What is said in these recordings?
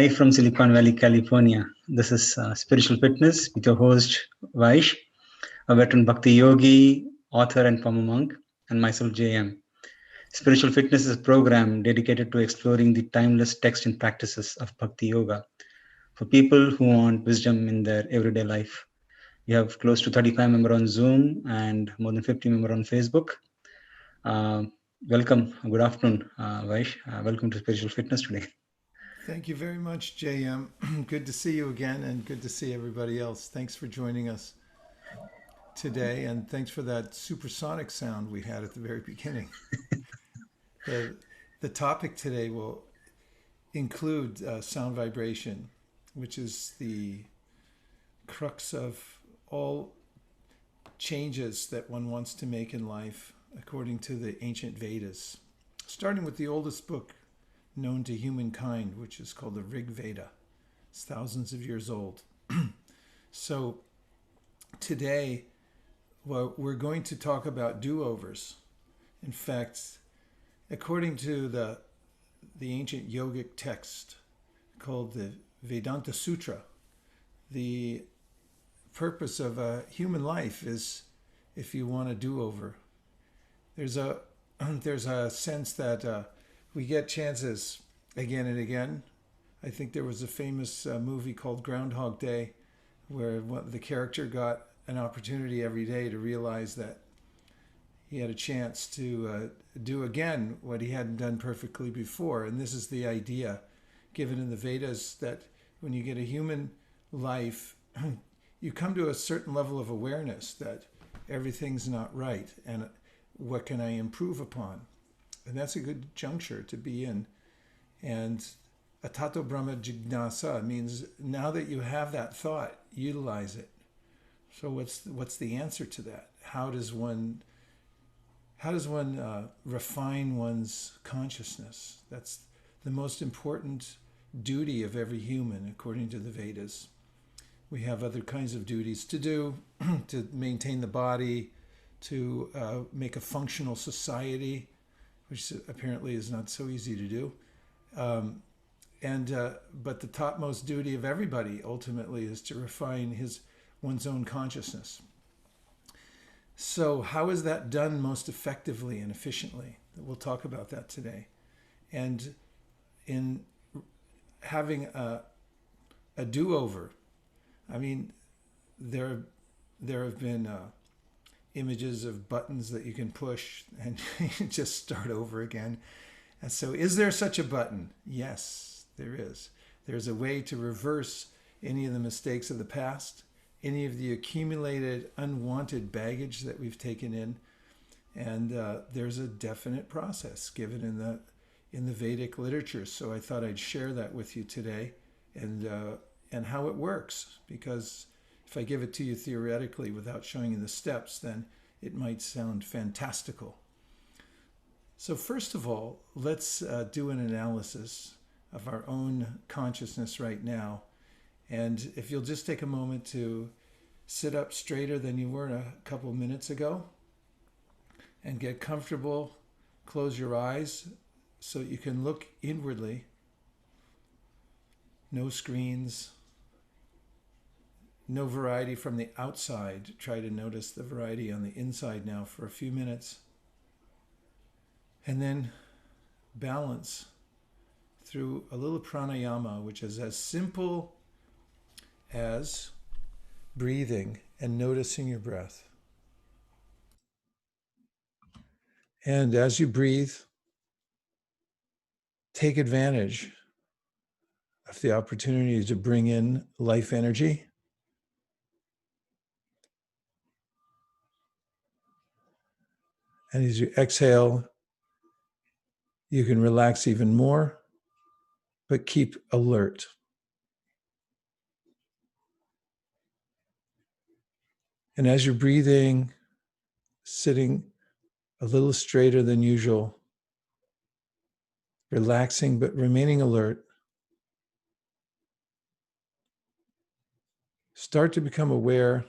Live from Silicon Valley, California. This is Spiritual Fitness with your host, Vaish, a veteran Bhakti yogi, author, and former monk, and myself, JM. Spiritual Fitness is a program dedicated to exploring the timeless text and practices of Bhakti yoga for people who want wisdom in their everyday life. We have close to 35 members on Zoom and more than 50 members on Facebook. Welcome. Good afternoon, Vaish. Welcome to Spiritual Fitness today. Thank you very much, JM. Good to see you again, and good to see everybody else. Thanks for joining us today, and thanks for that supersonic sound we had at the very beginning. The topic today will include sound vibration, which is the crux of all changes that one wants to make in life according to the ancient Vedas, starting with the oldest book known to humankind, which is called the Rig Veda. It's thousands of years old. So today, we're going to talk about do-overs. In fact, according to the ancient yogic text called the Vedanta Sutra, the purpose of a human life is, if you want a do-over, there's a sense that we get chances again and again. I think there was a famous movie called Groundhog Day where the character got an opportunity every day to realize that he had a chance to do again what he hadn't done perfectly before. And this is the idea given in the Vedas, that when you get a human life, you come to a certain level of awareness that everything's not right and what can I improve upon? And that's a good juncture to be in. And Atato Brahma Jignasa means now that you have that thought, utilize it. So what's the answer to that? How does one refine one's consciousness? That's the most important duty of every human, according to the Vedas. We have other kinds of duties to do, to maintain the body, to make a functional society, which apparently is not so easy to do. But the topmost duty of everybody ultimately is to refine one's own consciousness. So how is that done most effectively and efficiently? We'll talk about that today. And in having a do-over, I mean, there have been images of buttons that you can push and just start over again. And so is there such a button? Yes, there is. There's a way to reverse any of the mistakes of the past, any of the accumulated unwanted baggage that we've taken in. And there's a definite process given in the Vedic literature. So I thought I'd share that with you today and how it works, because if I give it to you theoretically without showing you the steps, then it might sound fantastical. So first of all, let's do an analysis of our own consciousness right now. And if you'll just take a moment to sit up straighter than you were a couple minutes ago and get comfortable, close your eyes so you can look inwardly. No screens. No variety from the outside. Try to notice the variety on the inside now for a few minutes. And then balance through a little pranayama, which is as simple as breathing and noticing your breath. And as you breathe, take advantage of the opportunity to bring in life energy. And as you exhale, you can relax even more, but keep alert. And as you're breathing, sitting a little straighter than usual, relaxing but remaining alert, start to become aware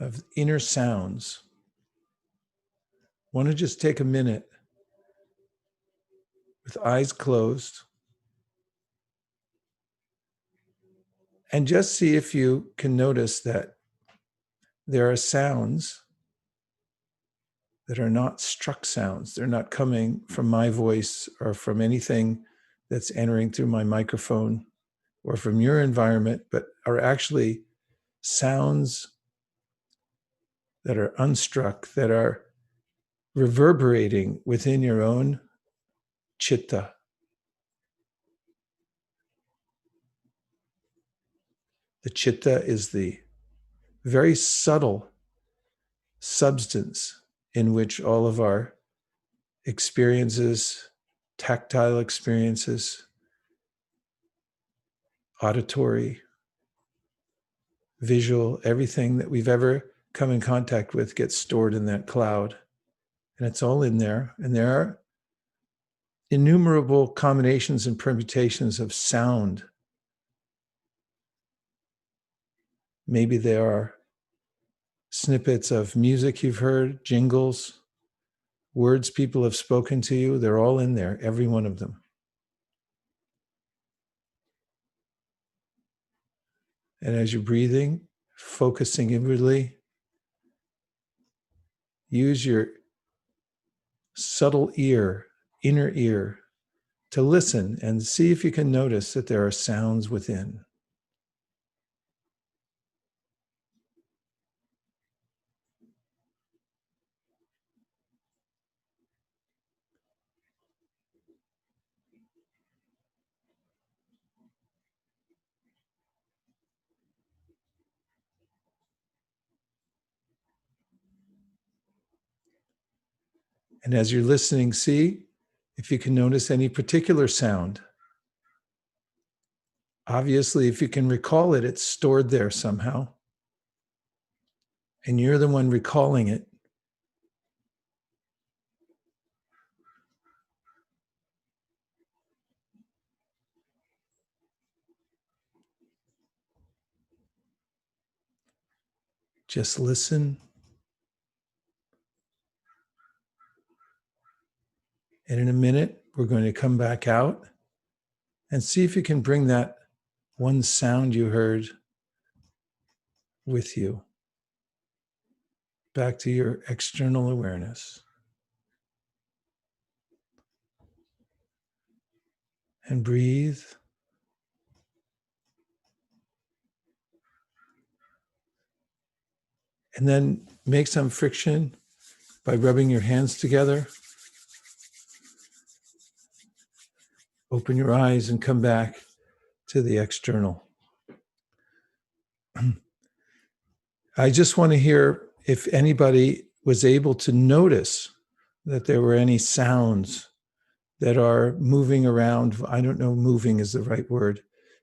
of inner sounds. I want to just take a minute with eyes closed. And just see if you can notice that there are sounds that are not struck sounds. They're not coming from my voice or from anything that's entering through my microphone or from your environment, but are actually sounds that are unstruck, that are reverberating within your own citta. The citta is the very subtle substance in which all of our experiences, tactile experiences, auditory, visual, everything that we've ever come in contact with gets stored in that cloud. And it's all in there. And there are innumerable combinations and permutations of sound. Maybe there are snippets of music you've heard, jingles, words people have spoken to you. They're all in there, every one of them. And as you're breathing, focusing inwardly, use your subtle ear, inner ear, to listen and see if you can notice that there are sounds within. And as you're listening, see if you can notice any particular sound. Obviously, if you can recall it, it's stored there somehow. And you're the one recalling it. Just listen. And in a minute, we're going to come back out and see if you can bring that one sound you heard with you back to your external awareness. And breathe. And then make some friction by rubbing your hands together. Open your eyes and come back to the external. I just want to hear if anybody was able to notice that there were any sounds that are moving around. I don't know, moving is the right word.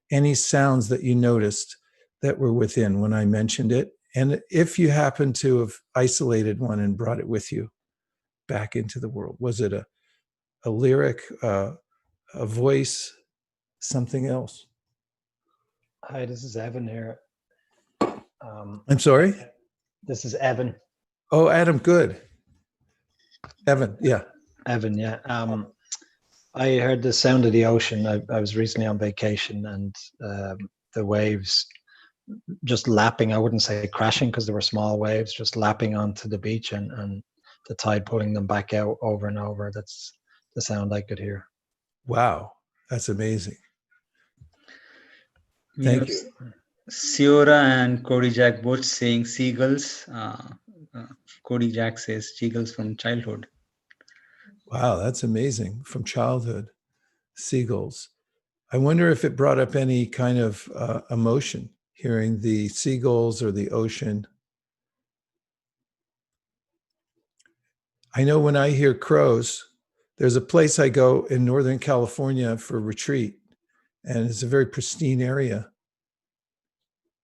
Any sounds that you noticed that were within when I mentioned it. And if you happen to have isolated one and brought it with you back into the world, was it a lyric, a voice, something else? Hi, this is Evan here. I'm sorry? This is Evan. Oh, Adam, good. Evan, yeah. Evan, yeah. I heard the sound of the ocean. I was recently on vacation, and the waves just lapping. I wouldn't say crashing because there were small waves, just lapping onto the beach, and the tide pulling them back out over and over. That's the sound I could hear. Wow, that's amazing. You Thank know, you. Siora and Cody Jack both saying seagulls. Cody Jack says seagulls from childhood. Wow, that's amazing. From childhood, seagulls. I wonder if it brought up any kind of emotion, hearing the seagulls or the ocean. I know when I hear crows, there's a place I go in Northern California for retreat, and it's a very pristine area.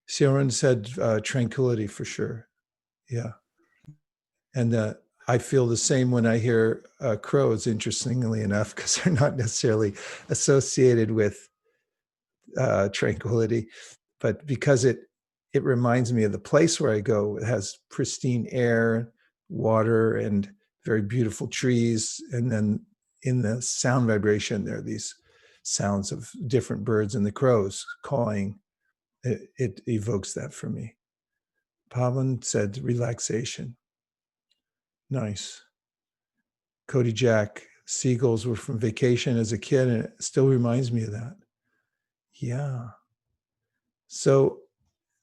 Sharon said tranquility for sure. Yeah. And I feel the same when I hear crows, interestingly enough, because they're not necessarily associated with tranquility, but because it reminds me of the place where I go. It has pristine air, water, and very beautiful trees. And then in the sound vibration, there are these sounds of different birds and the crows cawing. It evokes that for me. Pavan said relaxation. Nice. Cody Jack, seagulls were from vacation as a kid, and it still reminds me of that. Yeah. So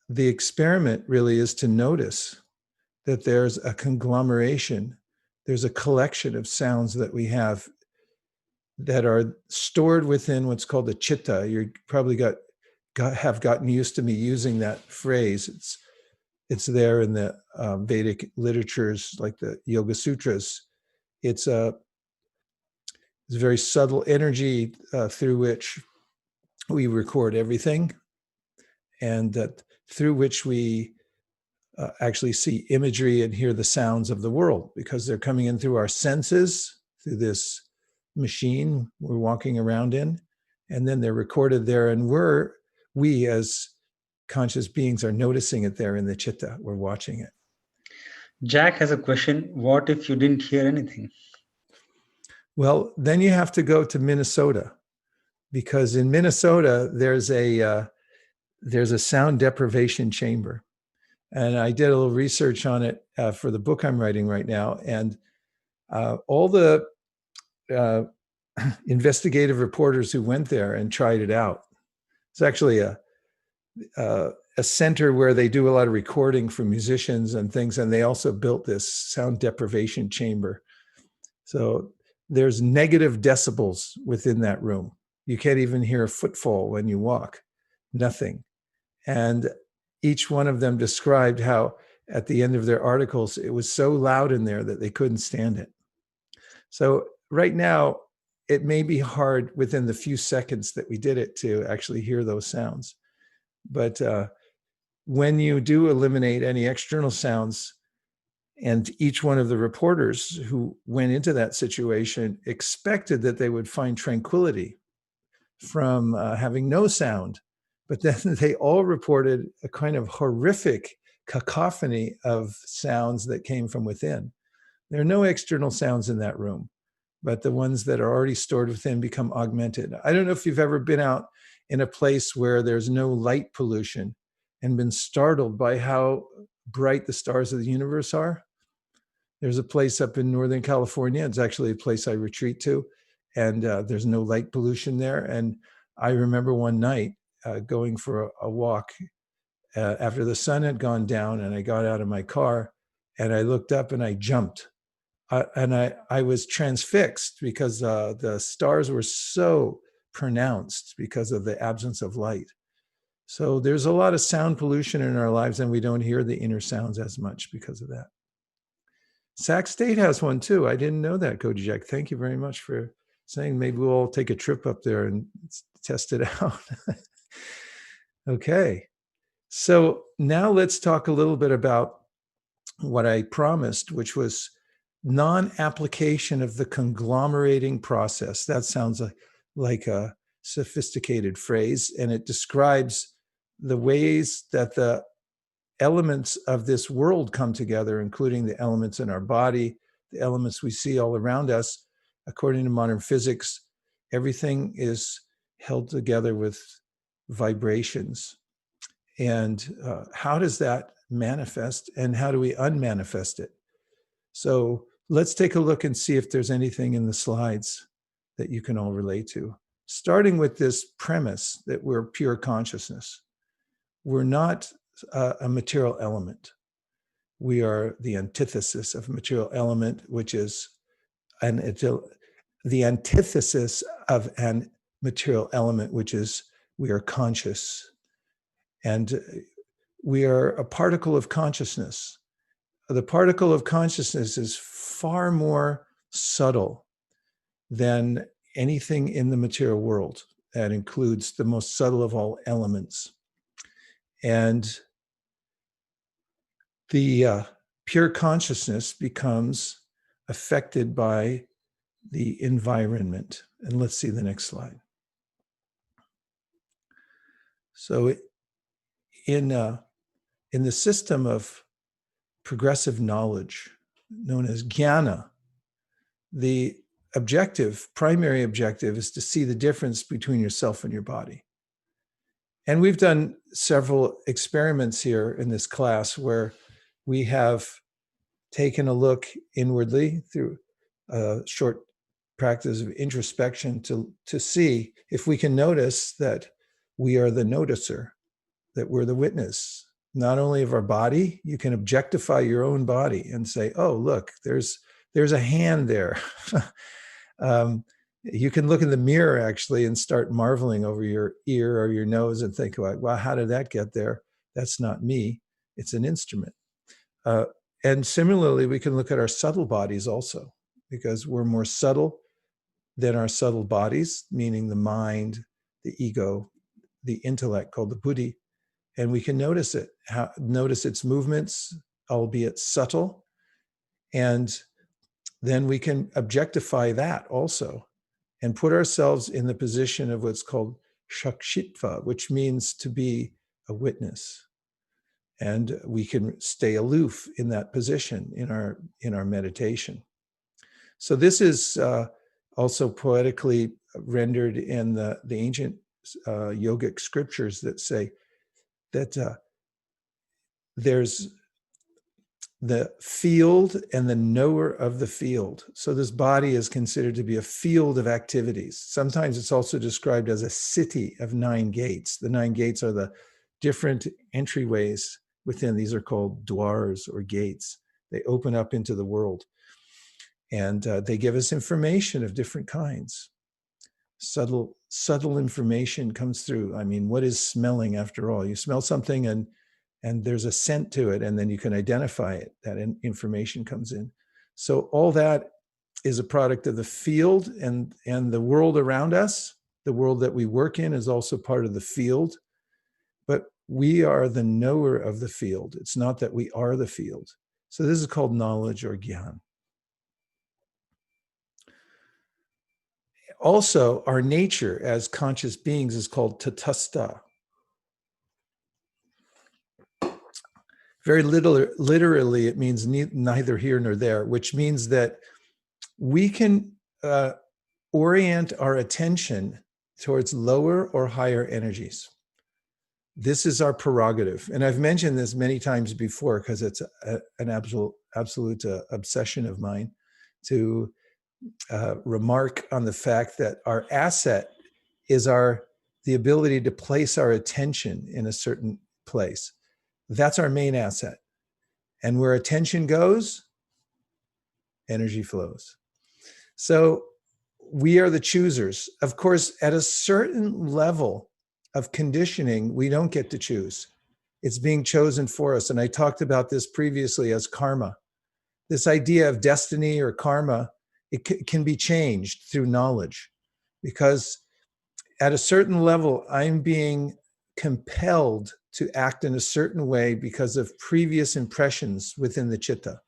the experiment really is to notice that there's a conglomeration, there's a collection of sounds that we have that are stored within what's called the citta. You probably have gotten used to me using that phrase. It's there in the Vedic literatures like the Yoga Sutras. It's a very subtle energy through which we record everything, and that through which we actually see imagery and hear the sounds of the world, because they're coming in through our senses, through this machine we're walking around in, and then they're recorded there, and we as conscious beings are noticing it there in the citta. We're watching it. Jack has a question. What if you didn't hear anything? Well, then you have to go to Minnesota, because in Minnesota there's a sound deprivation chamber. And I did a little research on it for the book I'm writing right now. And all the investigative reporters who went there and tried it out. It's actually a center where they do a lot of recording for musicians and things. And they also built this sound deprivation chamber. So there's negative decibels within that room. You can't even hear a footfall when you walk, nothing. And each one of them described how at the end of their articles, it was so loud in there that they couldn't stand it. So right now, it may be hard within the few seconds that we did it to actually hear those sounds. But when you do eliminate any external sounds, and each one of the reporters who went into that situation expected that they would find tranquility from having no sound. But then they all reported a kind of horrific cacophony of sounds that came from within. There are no external sounds in that room, but the ones that are already stored within become augmented. I don't know if you've ever been out in a place where there's no light pollution and been startled by how bright the stars of the universe are. There's a place up in Northern California. It's actually a place I retreat to, and there's no light pollution there. And I remember one night going for a walk after the sun had gone down, and I got out of my car and I looked up and I jumped. I was transfixed because the stars were so pronounced because of the absence of light. So there's a lot of sound pollution in our lives, and we don't hear the inner sounds as much because of that. Sac State has one too. I didn't know that, Kojak. Thank you very much for saying. Maybe we'll all take a trip up there and test it out. Okay. So now let's talk a little bit about what I promised, which was non-application of the conglomerating process. That sounds like a sophisticated phrase, and it describes the ways that the elements of this world come together, including the elements in our body, the elements we see all around us. According to modern physics, everything is held together with vibrations. And how does that manifest, and how do we unmanifest it? So let's take a look and see if there's anything in the slides that you can all relate to. Starting with this premise that we're pure consciousness. We're not a material element. We are the antithesis of a material element, which is the antithesis of an material element, which is we are conscious. And we are a particle of consciousness. The particle of consciousness is far more subtle than anything in the material world. That includes the most subtle of all elements. And the pure consciousness becomes affected by the environment. And let's see the next slide. So in the system of progressive knowledge known as jnana, the primary objective, is to see the difference between yourself and your body. And we've done several experiments here in this class where we have taken a look inwardly through a short practice of introspection to see if we can notice that we are the noticer, that we're the witness, not only of our body. You can objectify your own body and say, oh, look, there's a hand there. You can look in the mirror actually and start marveling over your ear or your nose and think, well, how did that get there? That's not me. It's an instrument. And similarly, we can look at our subtle bodies also, because we're more subtle than our subtle bodies, meaning the mind, the ego, the intellect called the buddhi. And we can notice it, notice its movements, albeit subtle. And then we can objectify that also and put ourselves in the position of what's called shakshitva, which means to be a witness. And we can stay aloof in that position in our meditation. So this is also poetically rendered in the ancient yogic scriptures that say that there's the field and the knower of the field. So this body is considered to be a field of activities. Sometimes it's also described as a city of 9 gates. The 9 gates are the different entryways within. These are called dwars or gates. They open up into the world. And they give us information of different kinds. Subtle information comes through. I mean, what is smelling after all? You smell something and there's a scent to it, and then you can identify it. That information comes in. So all that is a product of the field, and the world around us. The world that we work in is also part of the field. But we are the knower of the field. It's not that we are the field. So this is called knowledge or gyan. Also, our nature as conscious beings is called tatastha. Very literally, it means neither here nor there, which means that we can orient our attention towards lower or higher energies. This is our prerogative. And I've mentioned this many times before because it's an absolute obsession of mine to remark on the fact that our asset is the ability to place our attention in a certain place. That's our main asset. And where attention goes, energy flows. So we are the choosers. Of course, at a certain level of conditioning, we don't get to choose. It's being chosen for us. And I talked about this previously as karma. This idea of destiny or karma, it can be changed through knowledge, because at a certain level, I'm being compelled to act in a certain way because of previous impressions within the citta.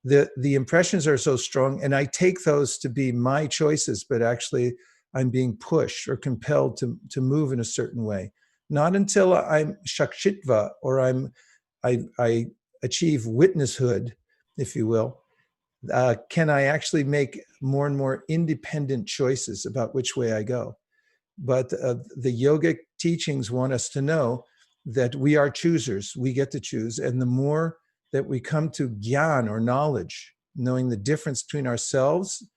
The impressions are so strong, and I take those to be my choices, but actually I'm being pushed or compelled to move in a certain way. Not until I'm shakshitva, or I achieve witnesshood, if you will, can I actually make more and more independent choices about which way I go. But the yogic teachings want us to know that we are choosers. We get to choose. And the more that we come to gyan or knowledge, knowing the difference between ourselves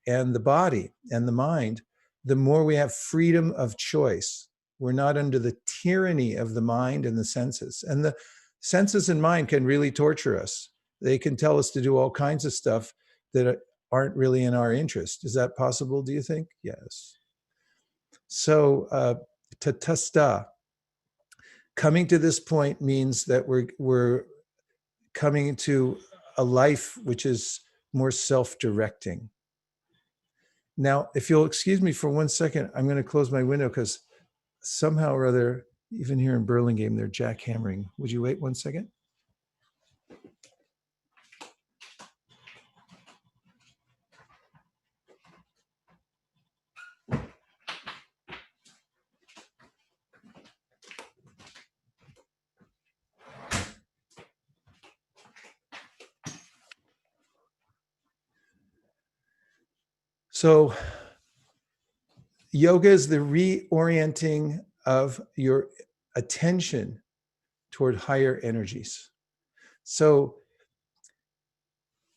and the body and the mind, the more we have freedom of choice. We're not under the tyranny of the mind and the senses. And the senses and mind can really torture us. They can tell us to do all kinds of stuff that aren't really in our interest. Is that possible, do you think? Yes. So tatastha, coming to this point means that we're coming to a life which is more self-directing. Now, if you'll excuse me for 1 second, I'm going to close my window because somehow or other, even here in Burlingame, they're jackhammering. Would you wait 1 second? So yoga is the reorienting of your attention toward higher energies. So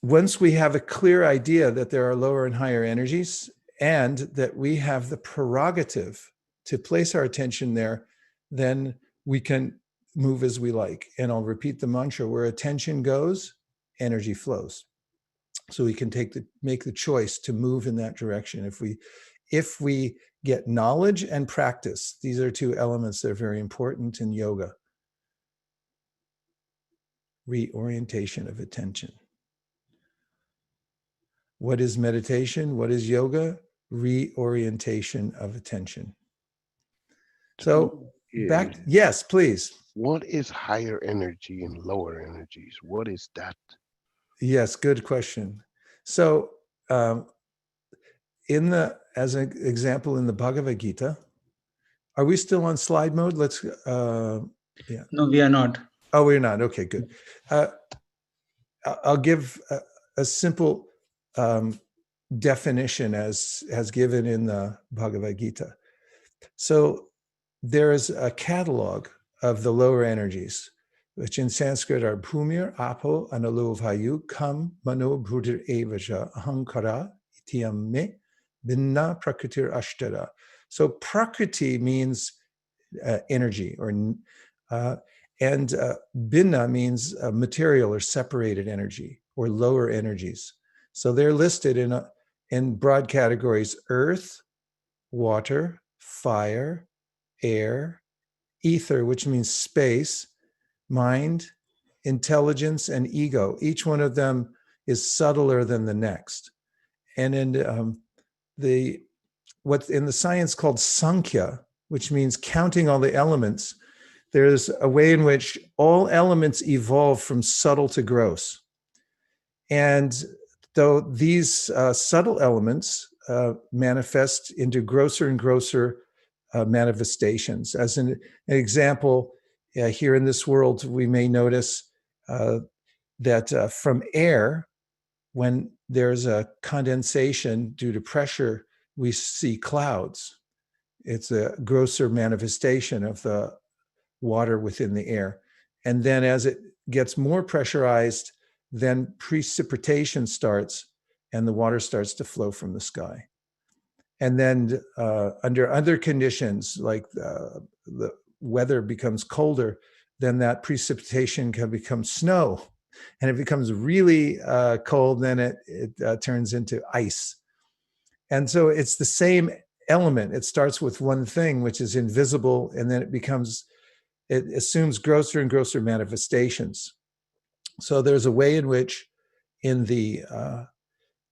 once we have a clear idea that there are lower and higher energies, and that we have the prerogative to place our attention there, then we can move as we like. And I'll repeat the mantra: where attention goes, energy flows. So we can make the choice to move in that direction. If we get knowledge and practice, these are two elements that are very important in yoga. Reorientation of attention. What is meditation? What is yoga? Reorientation of attention. So yes, please. What is higher energy and lower energies? What is that? Yes, good question. So as an example in the Bhagavad Gita, are we still on slide mode? Let's, yeah. No, we are not. Oh, we're not. Okay, good. I'll give a simple definition as given in the Bhagavad Gita. So there is a catalog of the lower energies, which in Sanskrit are Bhumir, Apo, Analo, Vayu, Kam, Mano, Bhutir, Evaja, Ahankara, Ityam Me, Binna, Prakritir, Ashtara. So Prakriti means energy, and Binna means material or separated energy or lower energies. So they're listed in broad categories: earth, water, fire, air, ether, which means space, mind, intelligence, and ego. Each one of them is subtler than the next. And in what's in the science called Sankhya, which means counting all the elements, there's a way in which all elements evolve from subtle to gross. And though these subtle elements manifest into grosser and grosser manifestations. As an example, here in this world, we may notice that from air, when there's a condensation due to pressure, we see clouds. It's a grosser manifestation of the water within the air. And then as it gets more pressurized, then precipitation starts and the water starts to flow from the sky. And then under other conditions, like the weather becomes colder, then that precipitation can become snow. And it becomes really cold, then it turns into ice. And so it's the same element. It starts with one thing, which is invisible, and then it assumes grosser and grosser manifestations. So there's a way in which, in the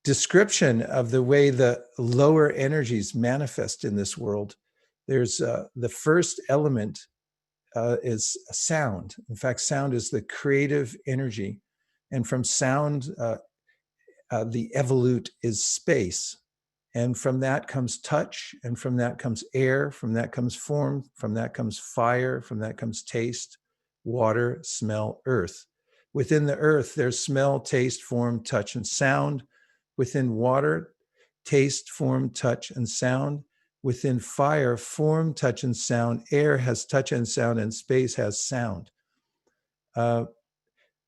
description of the way the lower energies manifest in this world, there's the first element is sound. In fact, sound is the creative energy. And from sound, the evolute is space. And from that comes touch, and from that comes air, from that comes form, from that comes fire, from that comes taste, water, smell, earth. Within the earth, there's smell, taste, form, touch, and sound. Within water, taste, form, touch, and sound. Within fire, form, touch, and sound. Air has touch and sound, and space has sound.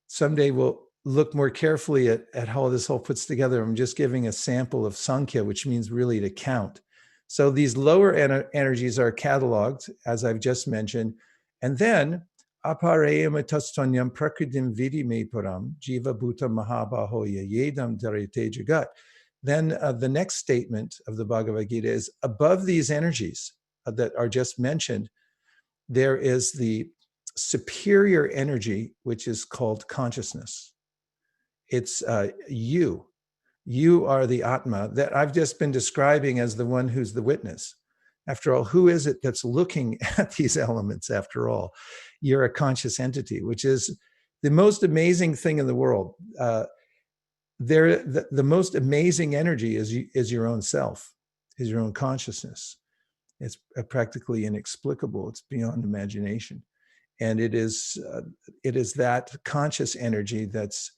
Someday we'll look more carefully at how this all puts together. I'm just giving a sample of Sankhya, which means really to count. So these lower energies are cataloged, as I've just mentioned. And then, apareyam atastanyam prakritim vidi me param, jiva bhuta mahabahoya yedam dharite jagat. Then the next statement of the Bhagavad Gita is, above these energies that are just mentioned, there is the superior energy, which is called consciousness. It's you. You are the Atma that I've just been describing as the one who's the witness. After all, who is it that's looking at these elements after all? You're a conscious entity, which is the most amazing thing in the world. The most amazing energy is your own self, is your own consciousness. It's practically inexplicable. It's beyond imagination. And it is that conscious energy that's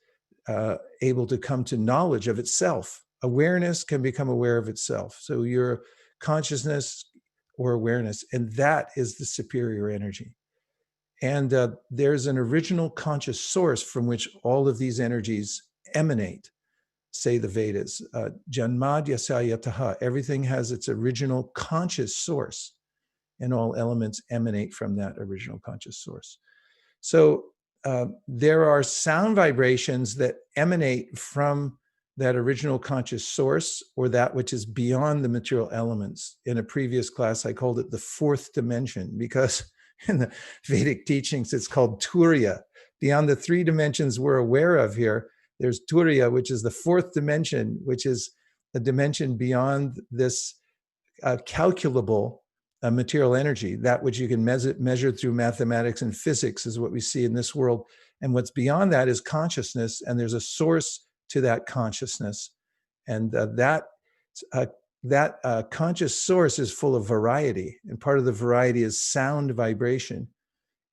able to come to knowledge of itself awareness can become aware of itself. So your consciousness or awareness, and that is the superior energy. And there's an original conscious source from which all of these energies emanate, say the Vedas. Janmadhyasya yataha, everything has its original conscious source, and all elements emanate from that original conscious source. So there are sound vibrations that emanate from that original conscious source, or that which is beyond the material elements. In a previous class, I called it the fourth dimension, because in the Vedic teachings, it's called Turiya. Beyond the three dimensions we're aware of here, there's Turiya, which is the fourth dimension, which is a dimension beyond this calculable material energy. That which you can measure through mathematics and physics is what we see in this world. And what's beyond that is consciousness, and there's a source to that consciousness. And that conscious source is full of variety. And part of the variety is sound vibration.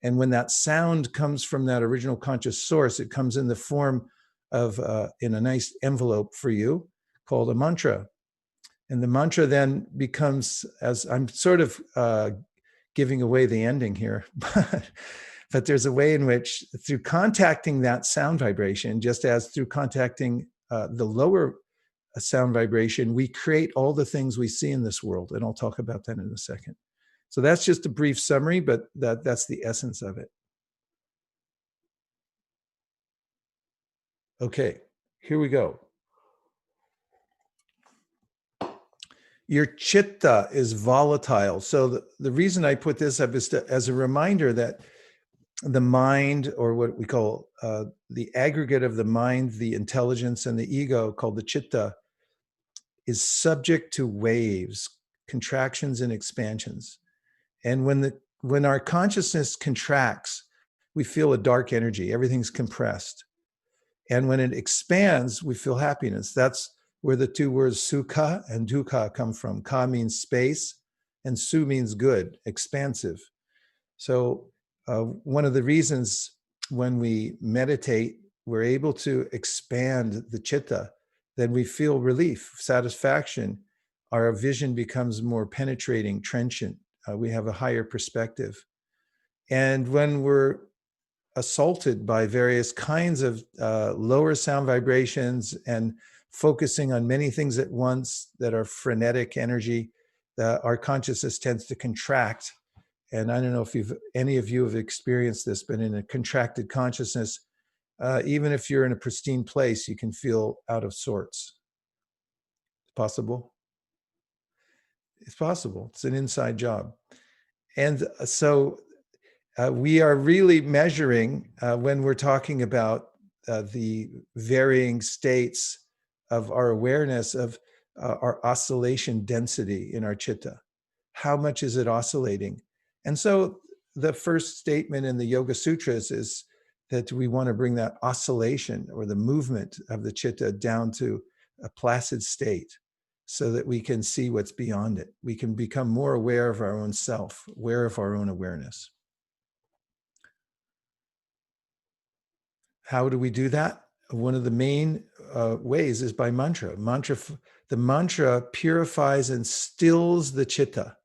And when that sound comes from that original conscious source, it comes in the form of, in a nice envelope for you, called a mantra. And the mantra then becomes, as I'm sort of giving away the ending here, but there's a way in which, through contacting that sound vibration, just as through contacting the lower sound vibration, we create all the things we see in this world. And I'll talk about that in a second. So that's just a brief summary, but that's the essence of it. Okay, here we go. Your citta is volatile. So the reason I put this up is as a reminder that the mind, or what we call the aggregate of the mind, the intelligence, and the ego, called the citta, is subject to waves, contractions and expansions. And when our consciousness contracts, we feel a dark energy. Everything's compressed. And when it expands, we feel happiness. That's where the two words sukha and dukkha come from. Ka means space, and su means good, expansive. So one of the reasons when we meditate, we're able to expand the citta, then we feel relief, satisfaction. Our vision becomes more penetrating, trenchant. We have a higher perspective. And when we're assaulted by various kinds of lower sound vibrations and focusing on many things at once that are frenetic energy, our consciousness tends to contract. And I don't know if any of you have experienced this, but in a contracted consciousness, even if you're in a pristine place, you can feel out of sorts. It's possible. It's possible. It's an inside job. And so we are really measuring, when we're talking about the varying states of our awareness of our oscillation density in our citta. How much is it oscillating? And so the first statement in the Yoga Sutras is that we want to bring that oscillation, or the movement of the citta, down to a placid state, so that we can see what's beyond it. We can become more aware of our own self, aware of our own awareness. How do we do that? One of the main ways is by mantra. The mantra purifies and stills the citta,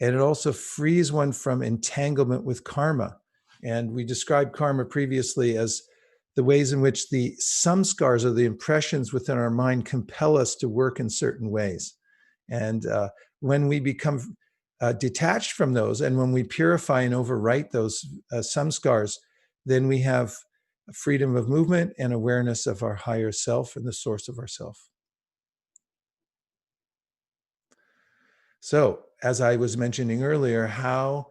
and it also frees one from entanglement with karma. And we described karma previously as the ways in which the samskars, or the impressions within our mind, compel us to work in certain ways. And when we become detached from those, and when we purify and overwrite those samskars, then we have freedom of movement and awareness of our higher self and the source of ourself. So, as I was mentioning earlier, how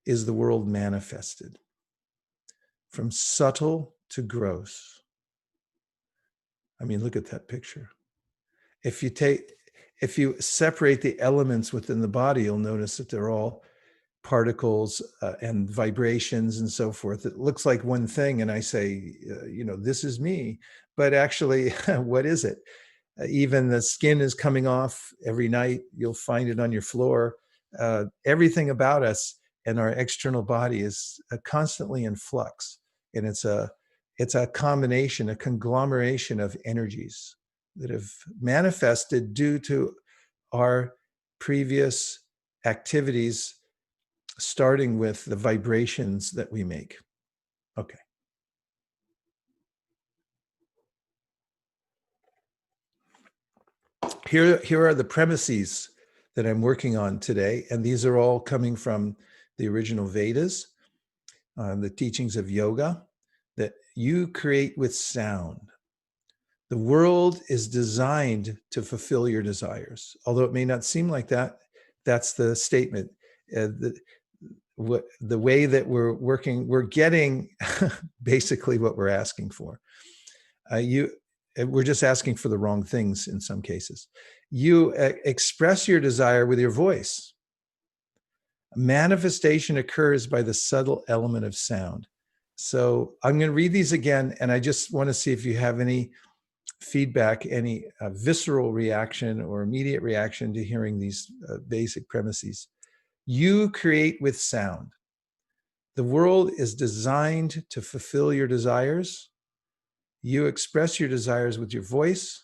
is the world manifested? From subtle to gross. I mean, look at that picture. If you separate the elements within the body, you'll notice that they're all particles and vibrations and so forth. It looks like one thing, and I say, this is me. But actually, what is it? Even the skin is coming off every night. You'll find it on your floor. Everything about us and our external body is constantly in flux. And it's a combination, a conglomeration of energies. that have manifested due to our previous activities, starting with the vibrations that we make. Okay. Here are the premises that I'm working on today, and these are all coming from the original Vedas, the teachings of yoga, that you create with sound. The world is designed to fulfill your desires. Although it may not seem like that, that's the statement. The way that we're working, we're getting basically what we're asking for. We're just asking for the wrong things in some cases. You express your desire with your voice. Manifestation occurs by the subtle element of sound. So I'm going to read these again, and I just want to see if you have any feedback, any visceral reaction or immediate reaction to hearing these basic premises. You create with sound. The world is designed to fulfill your desires. You express your desires with your voice.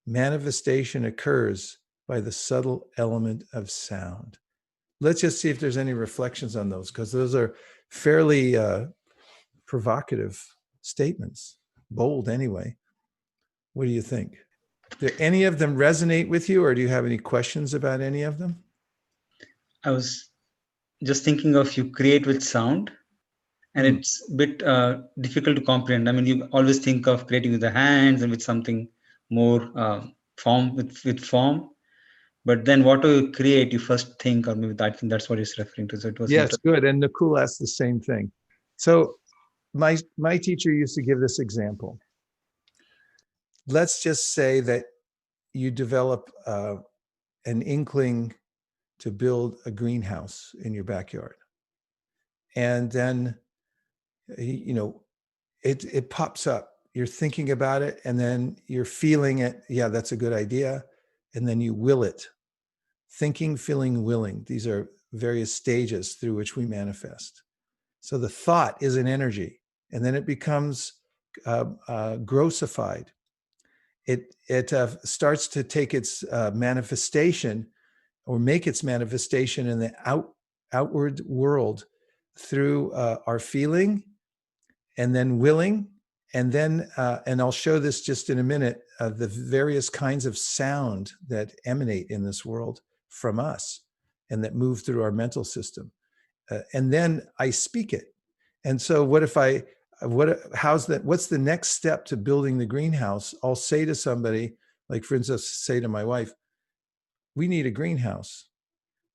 Manifestation occurs by the subtle element of sound. Let's just see if there's any reflections on those, because those are fairly provocative statements, bold anyway. What do you think? Do any of them resonate with you, or do you have any questions about any of them? I was just thinking of you create with sound, and it's a bit difficult to comprehend. I mean, you always think of creating with the hands and with something more form with form. But then what do you create? You first think, or maybe I think that's what he's referring to. So it was yes, good. And Nakul asked the same thing. So my teacher used to give this example. Let's just say that you develop an inkling to build a greenhouse in your backyard. And then, it pops up. You're thinking about it, and then you're feeling it. Yeah, that's a good idea. And then you will it. Thinking, feeling, willing. These are various stages through which we manifest. So the thought is an energy, and then it becomes grossified. It starts to take its manifestation, or make its manifestation in the outward world through our feeling, and then willing, and then, and I'll show this just in a minute, the various kinds of sound that emanate in this world from us and that move through our mental system. And then I speak it. And so what's the next step to building the greenhouse? I'll say to somebody, like for instance, say to my wife, we need a greenhouse.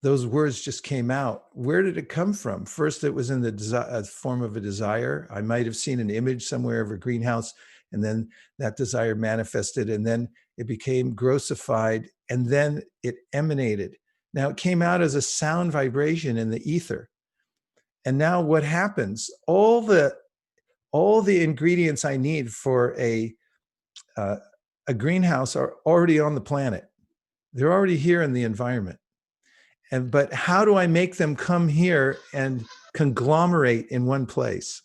Those words just came out. Where did it come from? First, it was in the form of a desire. I might have seen an image somewhere of a greenhouse, and then that desire manifested, and then it became grossified, and then it emanated. Now it came out as a sound vibration in the ether. And now what happens? All the ingredients I need for a greenhouse are already on the planet. They're already here in the environment. But how do I make them come here and conglomerate in one place?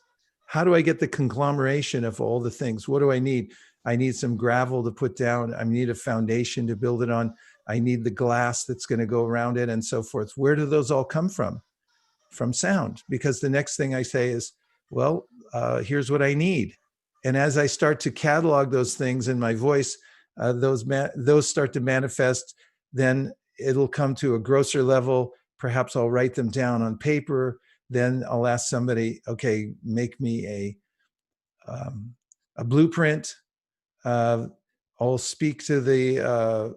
How do I get the conglomeration of all the things? What do I need? I need some gravel to put down. I need a foundation to build it on. I need the glass that's going to go around it and so forth. Where do those all come from? From sound. Because the next thing I say is, well, here's what I need. And as I start to catalog those things in my voice, those start to manifest. Then it'll come to a grosser level. Perhaps I'll write them down on paper. Then I'll ask somebody, okay, make me a blueprint. I'll speak to the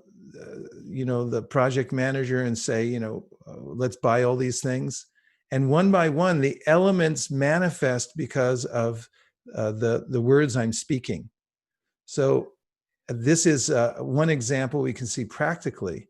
project manager and say, let's buy all these things. And one by one, the elements manifest because of the words I'm speaking. So this is one example we can see practically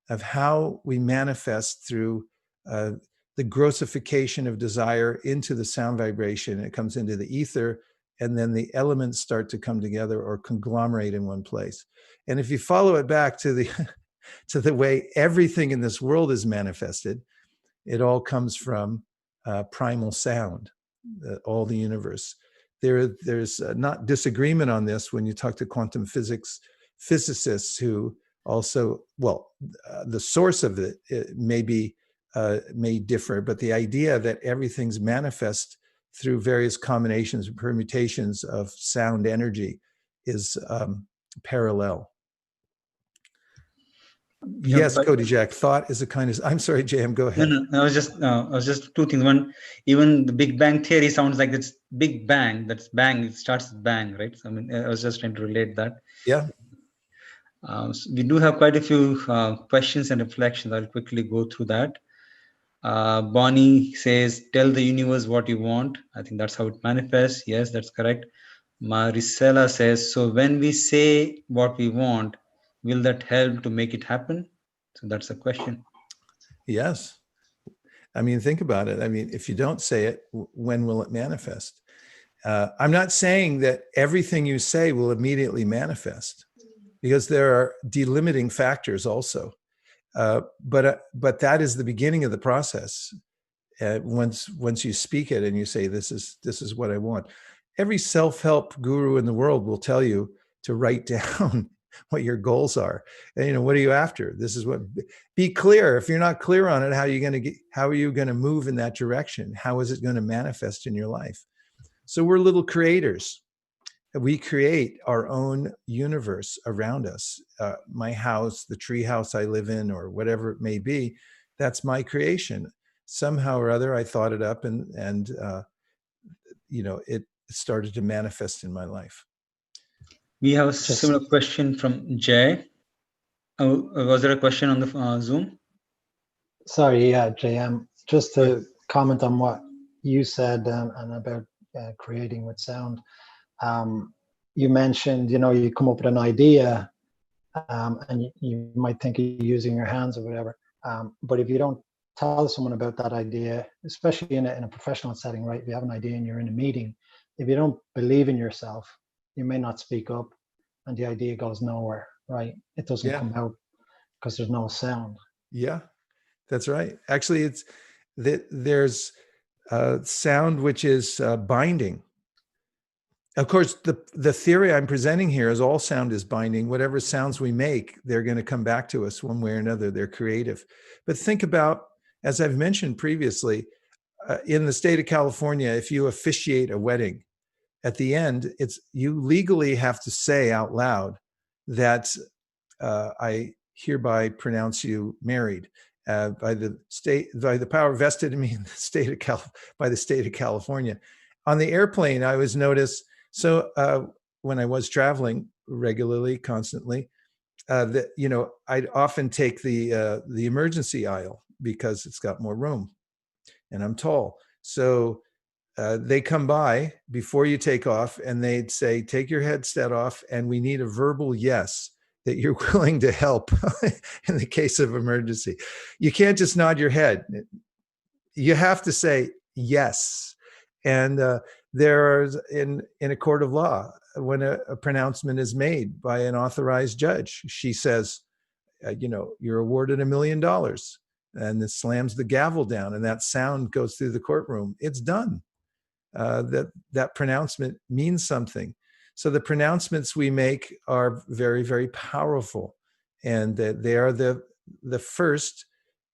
of how we manifest through the grossification of desire into the sound vibration. It comes into the ether, and then the elements start to come together or conglomerate in one place. And if you follow it back to the way everything in this world is manifested, it all comes from primal sound, all the universe. There's not disagreement on this when you talk to quantum physics physicists who also, well, the source of it may differ, but the idea that everything's manifest through various combinations and permutations of sound energy is parallel. Yes, Cody Jack, thought is a kind of, I'm sorry, JM, go ahead. No, I was just two things. One, even the Big Bang theory sounds like it's Big Bang. That's bang. It starts with bang, right? So, I mean, I was just trying to relate that. Yeah. So we do have quite a few questions and reflections. I'll quickly go through that. Bonnie says, tell the universe what you want. I think that's how it manifests. Yes, that's correct. Maricela says, so when we say what we want, will that help to make it happen? So that's a question. Yes. I mean, think about it. I mean, if you don't say it, when will it manifest? I'm not saying that everything you say will immediately manifest, because there are delimiting factors also. But that is the beginning of the process. Once you speak it and you say, this is what I want. Every self-help guru in the world will tell you to write down what your goals are. And, what are you after? This is what, be clear. If you're not clear on it, how are you going to move in that direction? How is it going to manifest in your life? So we're little creators. We create our own universe around us. My house, the tree house I live in, or whatever it may be, that's my creation. Somehow or other, I thought it up, and it started to manifest in my life. We have a similar question from Jay. Was there a question on the Zoom? Sorry, yeah, JM. Just to comment on what you said and about creating with sound. You mentioned, you come up with an idea, and you might think of using your hands or whatever. But if you don't tell someone about that idea, especially in a professional setting, right? If you have an idea and you're in a meeting, if you don't believe in yourself, you may not speak up, and the idea goes nowhere, right? It doesn't come out because there's no sound. Yeah, that's right. Actually, there's sound which is binding. Of course, the theory I'm presenting here is all sound is binding. Whatever sounds we make, they're going to come back to us one way or another. They're creative. But think about, as I've mentioned previously, in the state of California, if you officiate a wedding, at the end, you legally have to say out loud that I hereby pronounce you married by the power vested in me in the state of by the state of California. On the airplane, I always notice. So when I was traveling regularly, constantly, that I'd often take the emergency aisle because it's got more room, and I'm tall. So they come by before you take off, and they'd say, "Take your headset off, and we need a verbal yes that you're willing to help in the case of emergency." You can't just nod your head. You have to say yes. And there's in a court of law, when a pronouncement is made by an authorized judge, she says, you're awarded $1 million, and it slams the gavel down, and that sound goes through the courtroom. It's done. That pronouncement means something. So the pronouncements we make are very, very powerful, and they are the first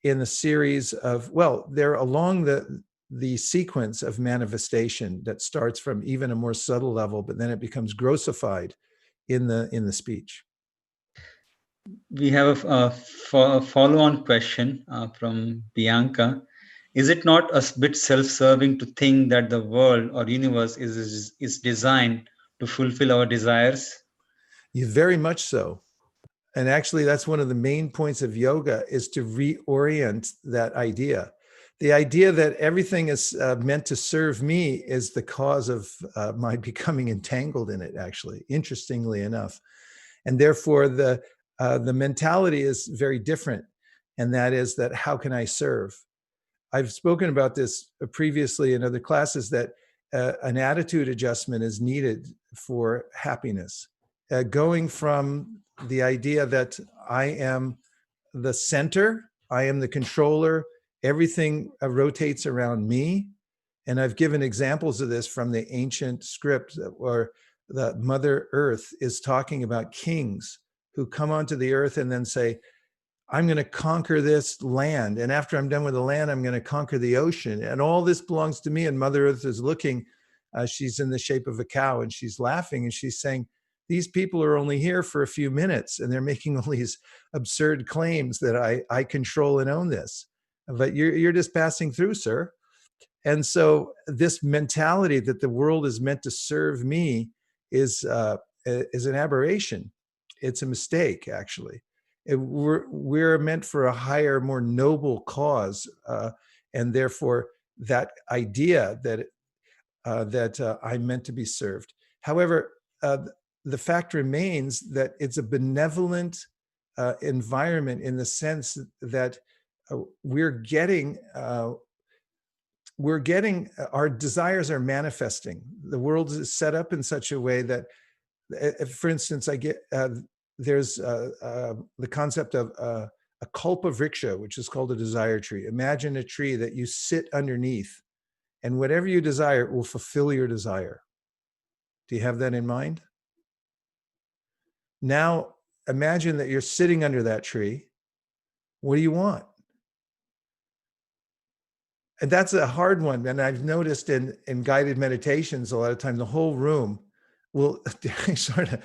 in the series of, they're along the sequence of manifestation that starts from even a more subtle level, but then it becomes grossified in the speech. We have a follow-on question from Bianca. Is it not a bit self-serving to think that the world or universe is designed to fulfill our desires? Very much so. And actually, that's one of the main points of yoga, is to reorient that idea. The idea that everything is meant to serve me is the cause of my becoming entangled in it, actually, interestingly enough. And therefore, the mentality is very different. And that is that, how can I serve? I've spoken about this previously in other classes, that an attitude adjustment is needed for happiness. Going from the idea that I am the center, I am the controller, everything rotates around me. And I've given examples of this from the ancient script, where the Mother Earth is talking about kings who come onto the earth and then say, I'm going to conquer this land. And after I'm done with the land, I'm going to conquer the ocean. And all this belongs to me. And Mother Earth is looking. She's in the shape of a cow and she's laughing and she's saying, these people are only here for a few minutes and they're making all these absurd claims that I control and own this. But you're just passing through, sir. And so this mentality that the world is meant to serve me is an aberration. It's a mistake, actually. We're meant for a higher, more noble cause, and therefore that idea that I'm meant to be served. However, the fact remains that it's a benevolent environment in the sense that we're getting our desires are manifesting. The world is set up in such a way that, for instance, there's the concept of a kalpa vriksha, which is called a desire tree. Imagine a tree that you sit underneath, and whatever you desire will fulfill your desire. Do you have that in mind? Now, imagine that you're sitting under that tree. What do you want? And that's a hard one. And I've noticed in guided meditations, a lot of times the whole room will sort of,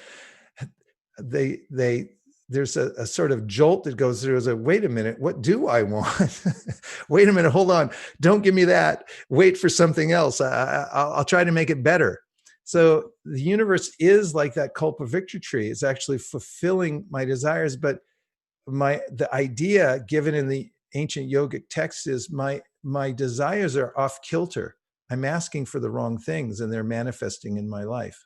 there's a sort of jolt that goes through as a, wait a minute, what do I want? Wait a minute, hold on. Don't give me that. Wait for something else. I'll try to make it better. So the universe is like that kalpa vriksha tree. It's actually fulfilling my desires. But the idea given in the ancient yogic texts is my desires are off kilter. I'm asking for the wrong things and they're manifesting in my life.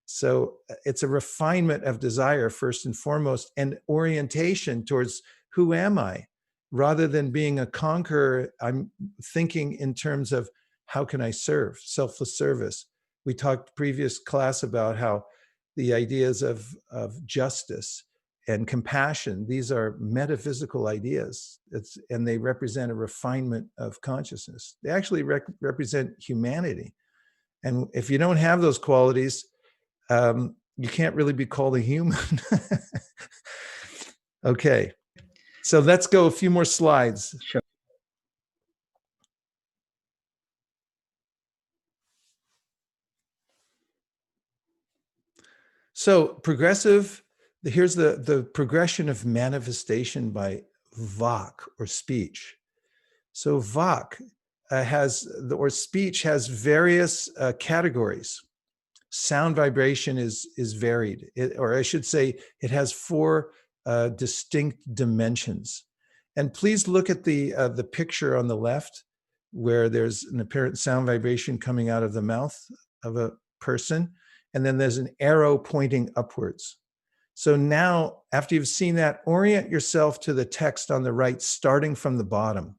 So it's a refinement of desire first and foremost, and orientation towards who am I? Rather than being a conqueror, I'm thinking in terms of how can I serve? Selfless service. We talked previous class about how the ideas of justice and compassion, these are metaphysical ideas, and they represent a refinement of consciousness. They actually represent humanity. And if you don't have those qualities, you can't really be called a human. Okay, so let's go a few more slides. Sure. So progressive, here's the progression of manifestation by vak, or speech. So vak speech has various categories. Sound vibration is varied, or I should say it has 4 distinct dimensions. And please look at the picture on the left where there's an apparent sound vibration coming out of the mouth of a person, and then there's an arrow pointing upwards. So now, after you've seen that, orient yourself to the text on the right, starting from the bottom.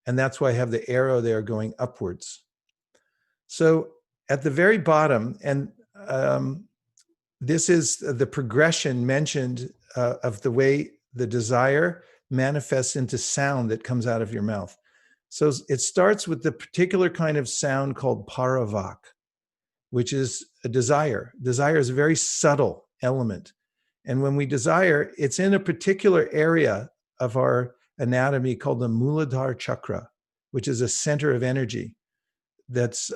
And that's why I have the arrow there going upwards. So at the very bottom, and this is the progression mentioned of the way the desire manifests into sound that comes out of your mouth. So it starts with the particular kind of sound called paravak, which is a desire. Desire is a very subtle element. And when we desire, it's in a particular area of our anatomy called the Muladhara chakra, which is a center of energy that's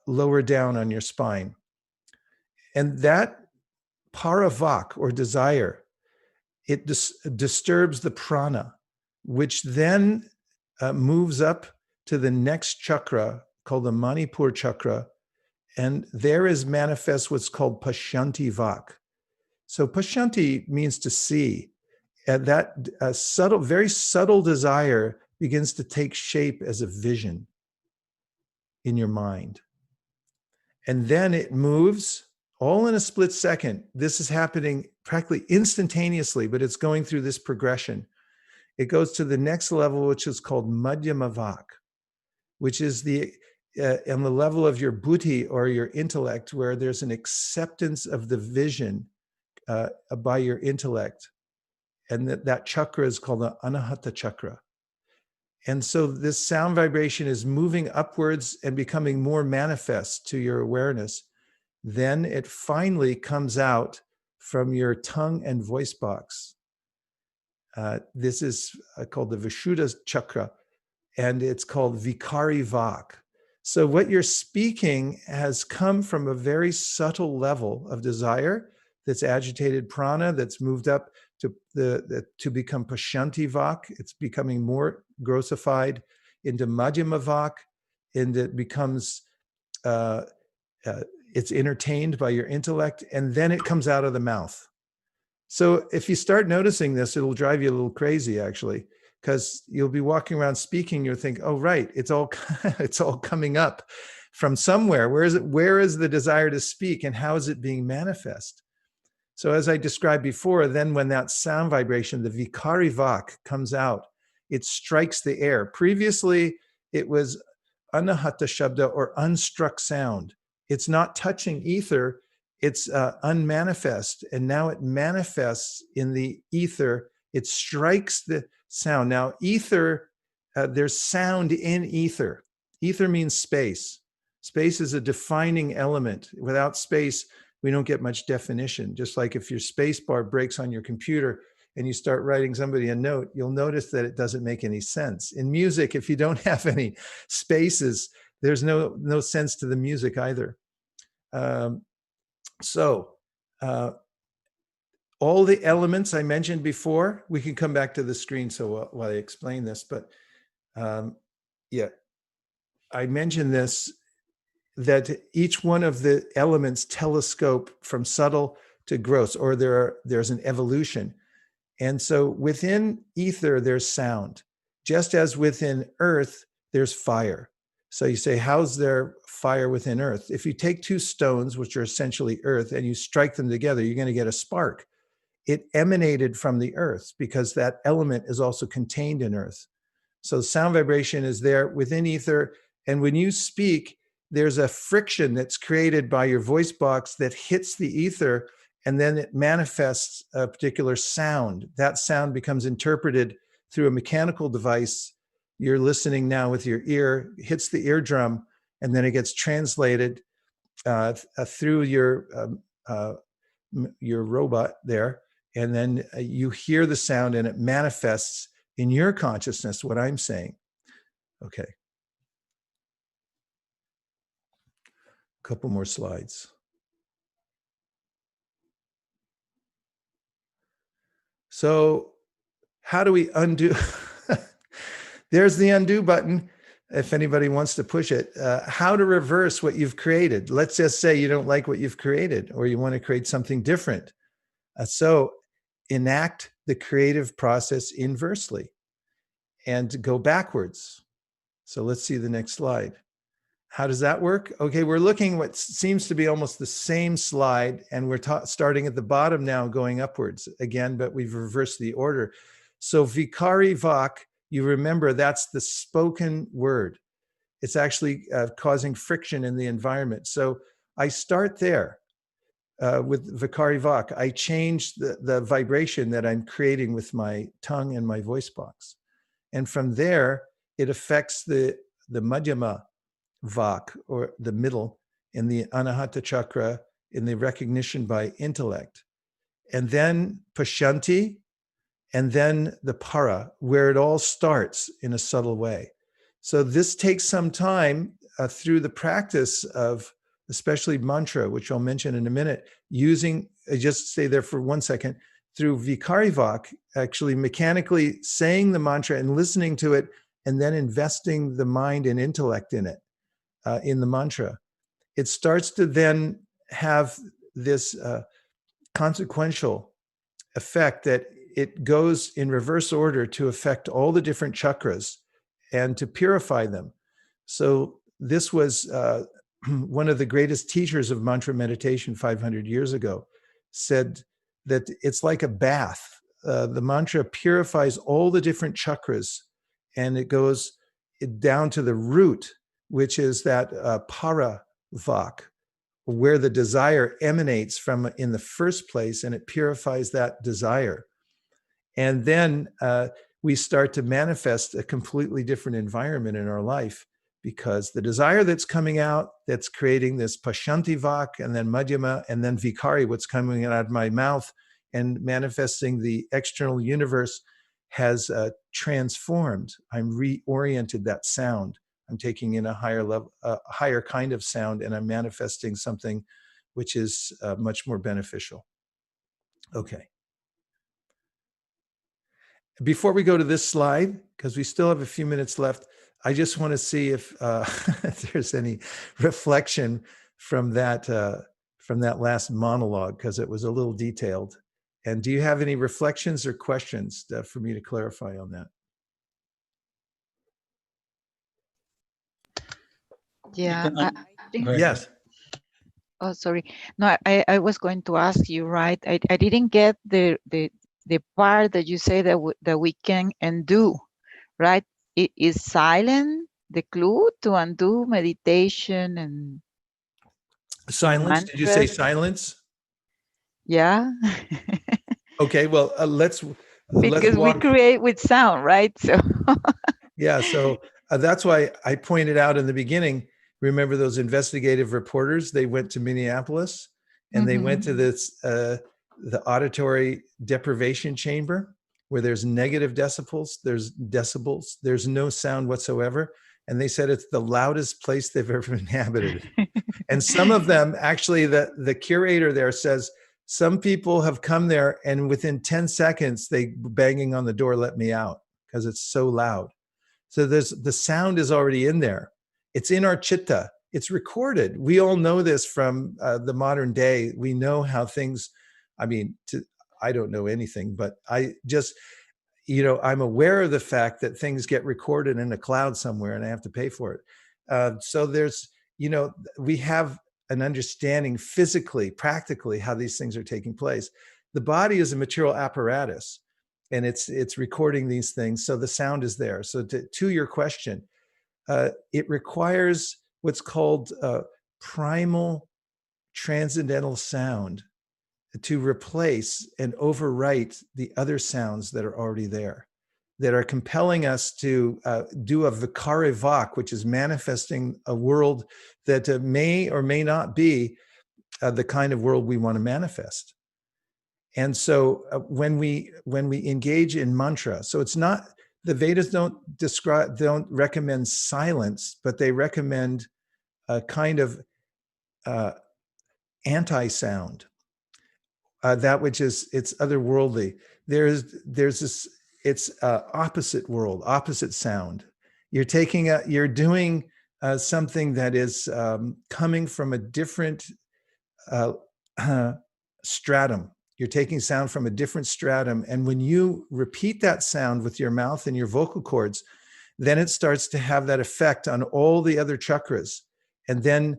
lower down on your spine. And that paravak, or desire, it disturbs the prana, which then moves up to the next chakra called the Manipur chakra. And there is manifest what's called pashanti vak. So pashanti means to see. And that very subtle desire begins to take shape as a vision in your mind. And then it moves all in a split second. This is happening practically instantaneously, but it's going through this progression. It goes to the next level, which is called madhyama vak, which is on the level of your buddhi, or your intellect, where there's an acceptance of the vision by your intellect. And that chakra is called the anahata chakra. And so this sound vibration is moving upwards and becoming more manifest to your awareness. Then it finally comes out from your tongue and voice box. This is called the Vishuddha chakra, and it's called Vikari Vak. So what you're speaking has come from a very subtle level of desire that's agitated prana, that's moved up to become Pashanti Vak. It's becoming more grossified into Madhyama Vak, and it becomes, it's entertained by your intellect, and then it comes out of the mouth. So if you start noticing this, it'll drive you a little crazy, actually, because you'll be walking around speaking, you'll think, oh, right, it's all it's all coming up from somewhere. Where is it? Where is the desire to speak, and how is it being manifest? So as I described before, then when that sound vibration, the Vikari Vak, comes out, it strikes the air. Previously, it was Anahata Shabda, or unstruck sound. It's not touching ether, it's unmanifest. And now it manifests in the ether. It strikes the sound. Now, ether, there's sound in ether. Ether means space. Space is a defining element. Without space, we don't get much definition. Just like if your space bar breaks on your computer and you start writing somebody a note, you'll notice that it doesn't make any sense. In music, if you don't have any spaces, there's no sense to the music either. All the elements I mentioned before, we can come back to the screen so while I explain this, but yeah, I mentioned this, that each one of the elements telescope from subtle to gross, or there's an evolution. And so within ether, there's sound, just as within earth, there's fire. So you say, how's there fire within earth? If you take two stones, which are essentially earth, and you strike them together, you're going to get a spark. It emanated from the earth because that element is also contained in earth. So sound vibration is there within ether. And when you speak, there's a friction that's created by your voice box that hits the ether, and then it manifests a particular sound. That sound becomes interpreted through a mechanical device. You're listening now with your ear, hits the eardrum, and then it gets translated through your robot there. And then you hear the sound and it manifests in your consciousness what I'm saying. Okay. Couple more slides. So how do we undo? There's the undo button, if anybody wants to push it. How to reverse what you've created. Let's just say you don't like what you've created, or you want to create something different. So enact the creative process inversely and go backwards. So let's see the next slide. How does that work? Okay, we're looking what seems to be almost the same slide, and we're starting at the bottom now, going upwards again, but we've reversed the order. So Vikari Vak, you remember that's the spoken word. It's actually causing friction in the environment. So I start there with Vikari Vak. I change the vibration that I'm creating with my tongue and my voice box. And from there, it affects the Madhyama Vak, or the middle, in the Anahata chakra, in the recognition by intellect. And then Pashanti, and then the Para, where it all starts in a subtle way. So this takes some time through the practice of especially mantra, which I'll mention in a minute, using, just stay there for 1 second, through Vikari Vak, actually mechanically saying the mantra and listening to it, and then investing the mind and intellect in it. In the mantra, it starts to then have this consequential effect that it goes in reverse order to affect all the different chakras and to purify them. So this was one of the greatest teachers of mantra meditation 500 years ago, said that it's like a bath. The mantra purifies all the different chakras, and it goes down to the root, which is that Para Vak, where the desire emanates from in the first place, and it purifies that desire. And then we start to manifest a completely different environment in our life, because the desire that's coming out, that's creating this pashanti vak, and then madhyama, and then vikari, what's coming out of my mouth and manifesting the external universe, has transformed. I'm reoriented that sound. I'm taking in a higher level, a higher kind of sound, and I'm manifesting something which is much more beneficial. Okay. Before we go to this slide, because we still have a few minutes left, I just want to see if, if there's any reflection from that last monologue, because it was a little detailed. And do you have any reflections or questions for me to clarify on that? Yeah, I think. Go ahead. Yes. Oh, sorry. No, I was going to ask you, right? I didn't get the part that you say that that we can undo, right? It is silent the clue to undo meditation and Silence. Did you say mantras? silence? Yeah, Okay. Well, let's because we walk. create with sound, right? So Yeah. So that's why I pointed out in the beginning. Remember those investigative reporters? They went to Minneapolis and they went to this the auditory deprivation chamber, where there's negative decibels. There's no sound whatsoever, and they said it's the loudest place they've ever inhabited. And some of them, actually, the curator there says, some people have come there and within 10 seconds they banging on the door, let me out, because it's so loud. So the sound is already in there. It's in our citta. It's recorded. We all know this from the modern day. We know how things, I mean, I don't know anything, but I just, I'm aware of the fact that things get recorded in a cloud somewhere and I have to pay for it. So there's, we have an understanding physically, practically, how these things are taking place. The body is a material apparatus, and it's recording these things. So the sound is there. So to your question, it requires what's called primal transcendental sound to replace and overwrite the other sounds that are already there, that are compelling us to do a vikari vak, which is manifesting a world that may or may not be the kind of world we want to manifest. And so when we engage in mantra, so it's not, the Vedas don't recommend silence, but they recommend a kind of anti-sound, that which is, it's otherworldly. There's this, it's opposite world, opposite sound. You're doing something that is coming from a different stratum. You're taking sound from a different stratum. And when you repeat that sound with your mouth and your vocal cords, then it starts to have that effect on all the other chakras. And then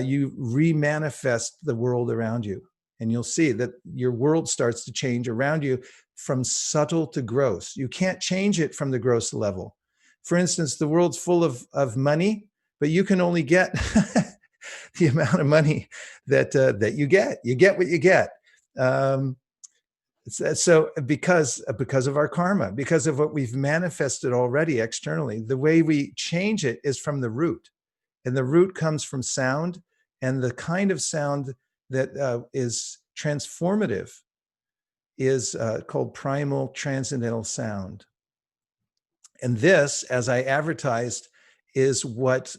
you re-manifest the world around you. And you'll see that your world starts to change around you from subtle to gross. You can't change it from the gross level. For instance, the world's full of money, but you can only get the amount of money that you get. You get what you get. So because of our karma, because of what we've manifested already externally, the way we change it is from the root. And the root comes from sound, and the kind of sound that is transformative is called primal transcendental sound. And this, as I advertised, is what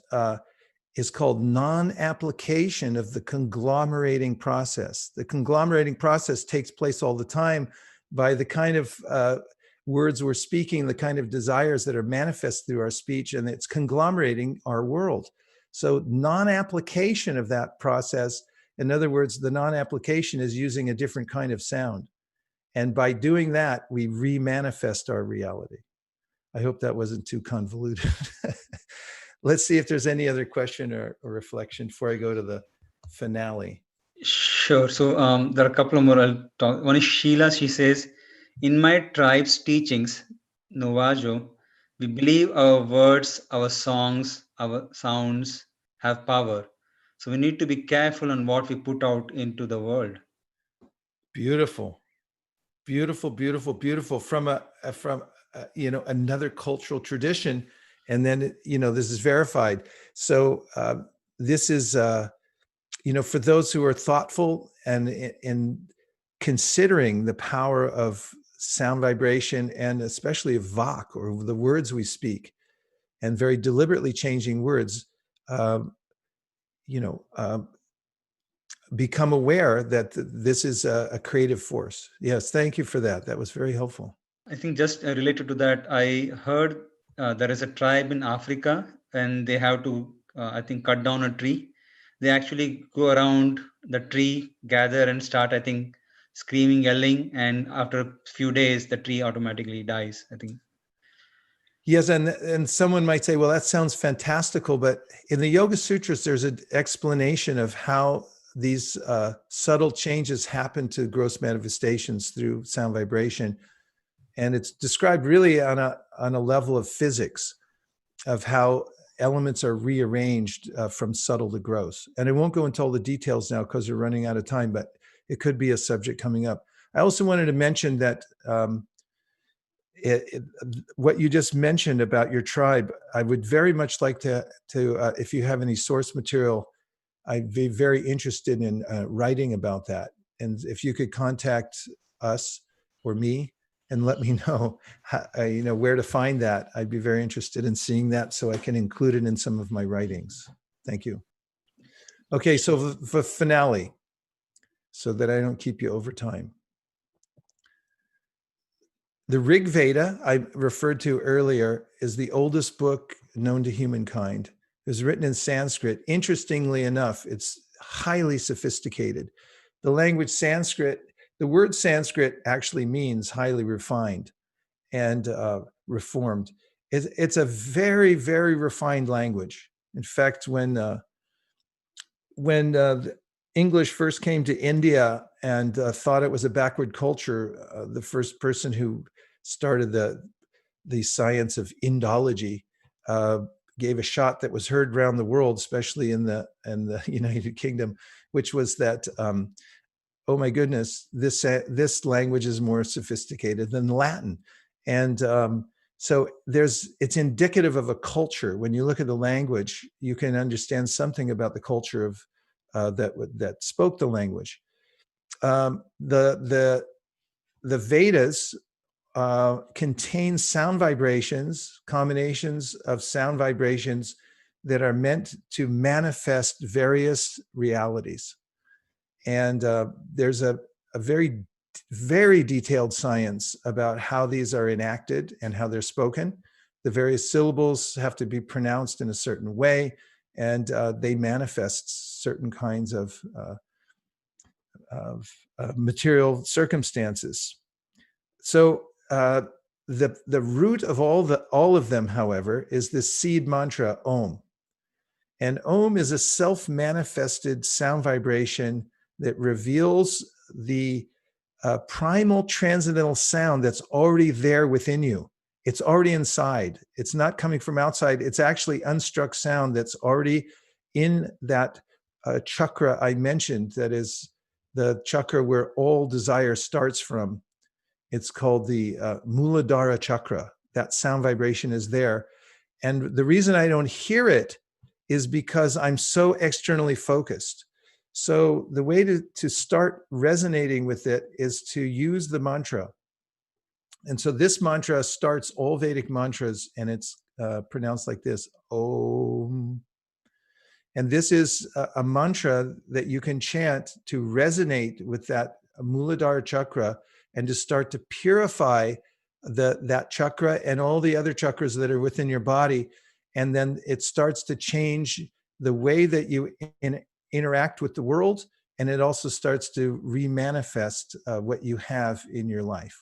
is called non-application of the conglomerating process. The conglomerating process takes place all the time by the kind of words we're speaking, the kind of desires that are manifest through our speech, and it's conglomerating our world. So non-application of that process, in other words, the non-application is using a different kind of sound. And by doing that, we re-manifest our reality. I hope that wasn't too convoluted. Let's see if there's any other question or reflection before I go to the finale. Sure. So there are a couple of more I'll talk. One is Sheila. She says, in my tribe's teachings, Navajo, we believe our words, our songs, our sounds have power. So we need to be careful on what we put out into the world. Beautiful, beautiful, beautiful, beautiful. From another cultural tradition, And then, this is verified. So this is, for those who are thoughtful and in considering the power of sound vibration, and especially of Vak, or the words we speak, and very deliberately changing words, become aware that this is a creative force. Yes, thank you for that. That was very helpful. I think just related to that, I heard there is a tribe in Africa and they have to, I think, cut down a tree. They actually go around the tree, gather and start, I think, screaming, yelling. And after a few days, the tree automatically dies, I think. Yes, and someone might say, well, that sounds fantastical, but in the Yoga Sutras, there's an explanation of how these subtle changes happen to gross manifestations through sound vibration. And it's described really on a level of physics, of how elements are rearranged from subtle to gross. And I won't go into all the details now because we're running out of time, but it could be a subject coming up. I also wanted to mention that what you just mentioned about your tribe, I would very much like to if you have any source material, I'd be very interested in writing about that. And if you could contact us or me and let me know, where to find that, I'd be very interested in seeing that so I can include it in some of my writings. Thank you. Okay, so the finale, so that I don't keep you over time. The Rig Veda, I referred to earlier, is the oldest book known to humankind. It was written in Sanskrit. Interestingly enough, it's highly sophisticated. The language Sanskrit, the word Sanskrit actually means highly refined and reformed. It's a very, very refined language. In fact, when the English first came to India and thought it was a backward culture, the first person who started the science of Indology gave a shot that was heard around the world, especially in the United Kingdom, which was that, oh my goodness, this language is more sophisticated than Latin. And so it's indicative of a culture. When you look at the language, you can understand something about the culture of that spoke the language. The Vedas contain sound vibrations, combinations of sound vibrations that are meant to manifest various realities. And there's a very, very detailed science about how these are enacted and how they're spoken. The various syllables have to be pronounced in a certain way, and they manifest certain kinds of material circumstances. So the root of all of them, however, is this seed mantra, Om. And Om is a self-manifested sound vibration that reveals the primal transcendental sound that's already there within you. It's already inside. It's not coming from outside. It's actually unstruck sound that's already in that chakra I mentioned, that is the chakra where all desire starts from. It's called the Muladhara chakra. That sound vibration is there. And the reason I don't hear it is because I'm so externally focused. So the way to start resonating with it is to use the mantra. And so this mantra starts all Vedic mantras, and it's pronounced like this, Om. And this is a mantra that you can chant to resonate with that Muladhara chakra and to start to purify that chakra and all the other chakras that are within your body. And then it starts to change the way that you interact with the world, and it also starts to remanifest what you have in your life.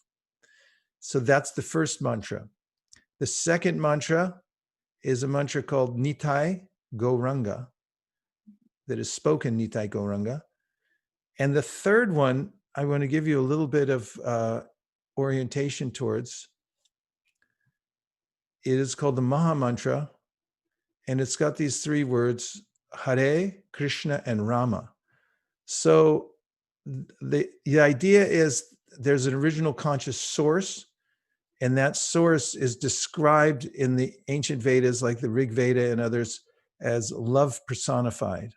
So that's the first mantra. The second mantra is a mantra called Nitai Gauranga, that is spoken Nitai Gauranga. And the third one, I want to give you a little bit of orientation towards. It is called the Maha Mantra, and it's got these three words, Hare, Krishna, and Rama. So the idea is there's an original conscious source, And that source is described in the ancient Vedas, like the Rig Veda and others, as love personified.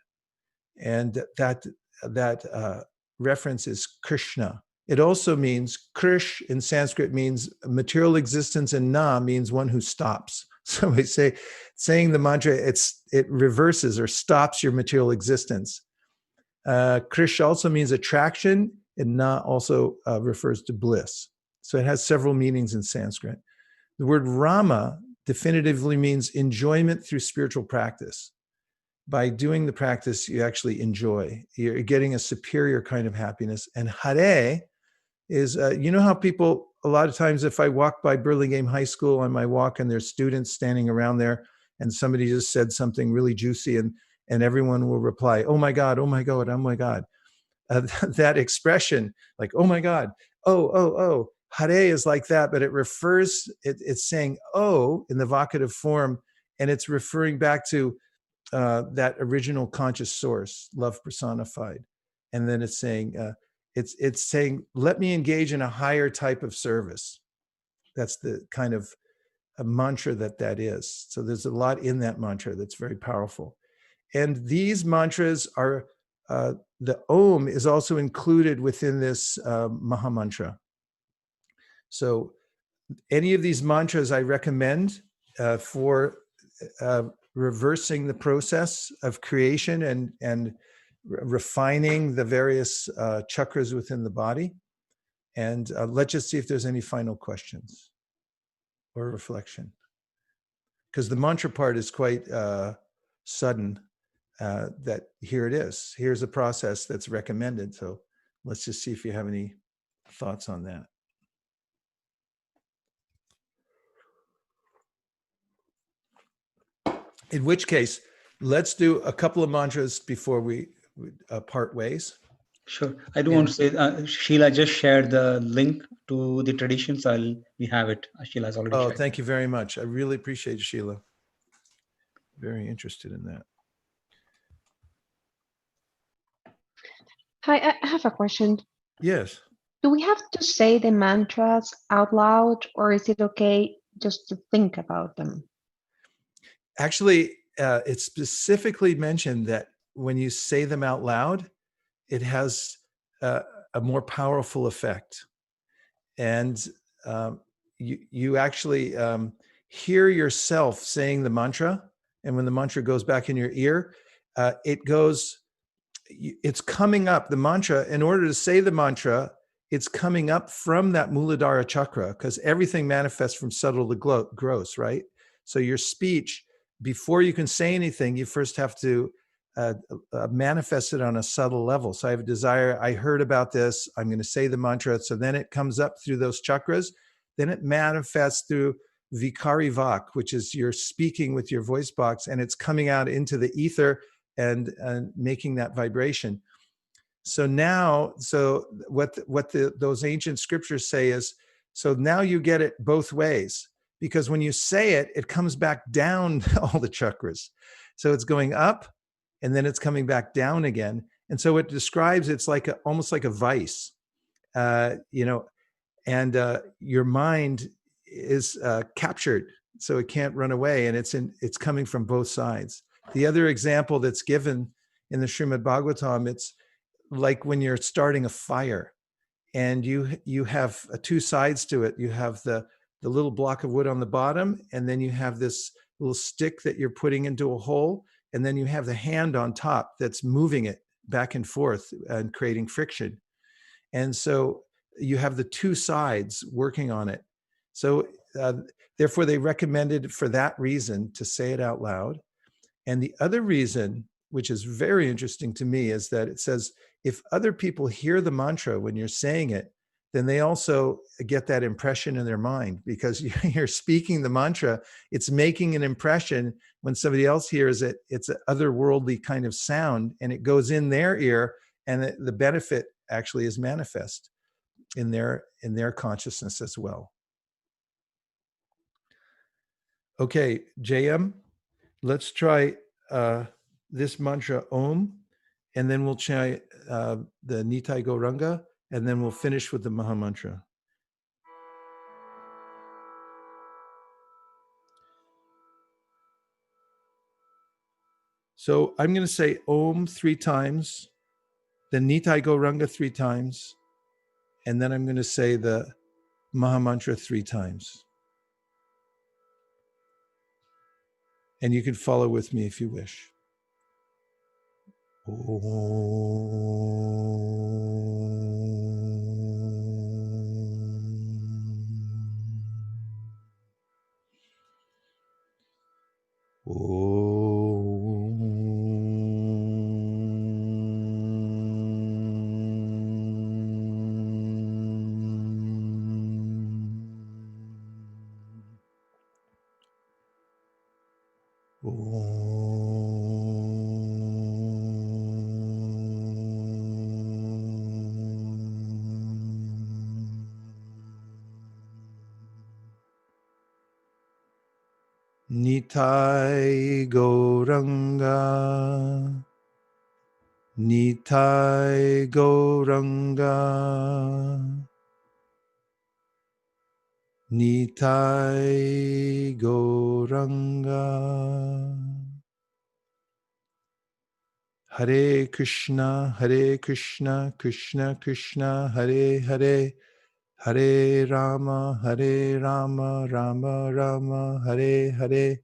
And that reference is Krishna. It also means, Krish in Sanskrit means material existence, and Na means one who stops. So we say, saying the mantra, it reverses or stops your material existence. Krish also means attraction, and Na also refers to bliss. So it has several meanings in Sanskrit. The word Rama definitively means enjoyment through spiritual practice. By doing the practice, you actually enjoy. You're getting a superior kind of happiness. And Hare is, you know how people, a lot of times if I walk by Burlingame High School on my walk and there's students standing around there and somebody just said something really juicy and everyone will reply, oh my God, oh my God, oh my God. That expression, like, oh my God, oh, Hare is like that, but it refers, it's saying oh in the vocative form, and it's referring back to that original conscious source, love personified. And then it's saying, it's saying, let me engage in a higher type of service. That's the kind of a mantra that is. So there's a lot in that mantra that's very powerful. And these mantras are, the Om is also included within this Maha Mantra. So any of these mantras I recommend for reversing the process of creation and refining the various chakras within the body. And let's just see if there's any final questions or reflection. Because the mantra part is quite sudden, that here it is. Here's a process that's recommended. So let's just see if you have any thoughts on that. In which case, let's do a couple of mantras before we part ways. Sure. I do want to say, Sheila just shared the link to the traditions. We have it. Sheila has already shared. Oh, thank you very much. I really appreciate it, Sheila. Very interested in that. Hi, I have a question. Yes. Do we have to say the mantras out loud, or is it okay just to think about them? Actually, it's specifically mentioned that when you say them out loud, it has a more powerful effect. And you actually hear yourself saying the mantra. And when the mantra goes back in your ear, it's coming up, the mantra, in order to say the mantra, it's coming up from that Muladhara chakra, because everything manifests from subtle to gross, right? So your speech, before you can say anything, you first have to manifest it on a subtle level. So I have a desire, I heard about this, I'm going to say the mantra. So then it comes up through those chakras. Then it manifests through Vikari Vak, which is you're speaking with your voice box, and it's coming out into the ether and making that vibration. So now, what those ancient scriptures say is, so now you get it both ways, because when you say it, it comes back down all the chakras. So it's going up and then it's coming back down again. And so it describes, it's like almost like a vice, and your mind is captured, so it can't run away, and it's coming from both sides. The other example that's given in the Srimad Bhagavatam, it's like when you're starting a fire and you have two sides to it. You have the little block of wood on the bottom, and then you have this little stick that you're putting into a hole, and then you have the hand on top that's moving it back and forth and creating friction. And so you have the two sides working on it. So therefore they recommended for that reason to say it out loud. And the other reason, which is very interesting to me, is that it says, if other people hear the mantra when you're saying it, then they also get that impression in their mind, because you're speaking the mantra, it's making an impression. When somebody else hears it, it's an otherworldly kind of sound, and it goes in their ear, and the benefit actually is manifest in their consciousness as well. Okay, JM, let's try this mantra Om, and then we'll try the Nitai Gauranga, and then we'll finish with the Maha Mantra. So I'm going to say Om 3 times, then Nitai Gauranga 3 times, and then I'm going to say the Mahamantra 3 times. And you can follow with me if you wish. Nitai Gauranga, Nitai Gauranga, Nitai Gauranga. Hare Krishna, Krishna Krishna, Hare Hare, Hare Rama, Rama Rama, Hare Hare,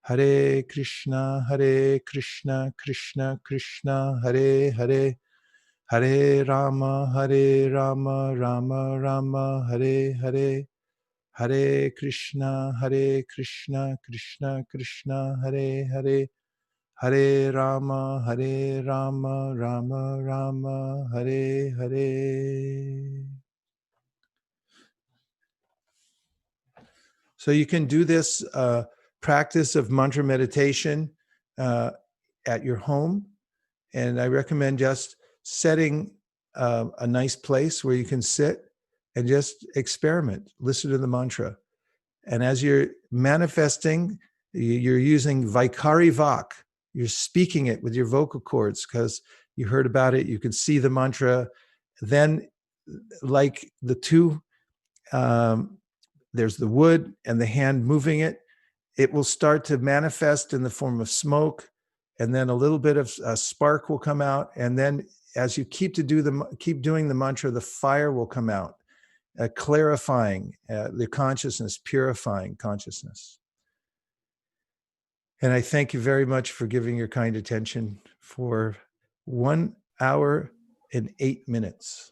Hare Krishna, Krishna Krishna, Hare Hare, Hare Rama, Rama Rama, Hare Hare, Hare Krishna, Krishna Krishna, Hare Hare, Hare Rama, Rama Rama, Hare Hare. So you can do this practice of mantra meditation at your home. And I recommend just setting a nice place where you can sit and just experiment, listen to the mantra. And as you're manifesting, you're using Vaikari Vak. You're speaking it with your vocal cords because you heard about it. You can see the mantra. Then, like the two, there's the wood and the hand moving it. It will start to manifest in the form of smoke, and then a little bit of a spark will come out. And then, as you keep doing the mantra, the fire will come out, clarifying the consciousness, purifying consciousness. And I thank you very much for giving your kind attention for 1 hour and 8 minutes.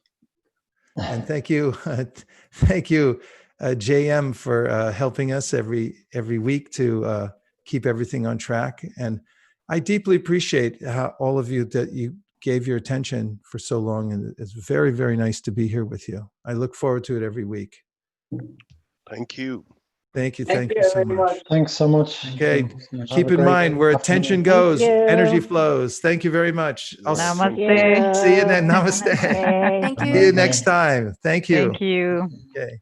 And thank you, JM, for helping us every week to keep everything on track. And I deeply appreciate how all of you that you gave your attention for so long. And it's very, very nice to be here with you. I look forward to it every week. Thank you. Thank you so much. Thanks so much. Okay, keep in mind where attention goes, energy flows. Thank you very much. I'll Namaste. see you then. Namaste. Thank See you. you next time. Thank you. Thank you. Okay.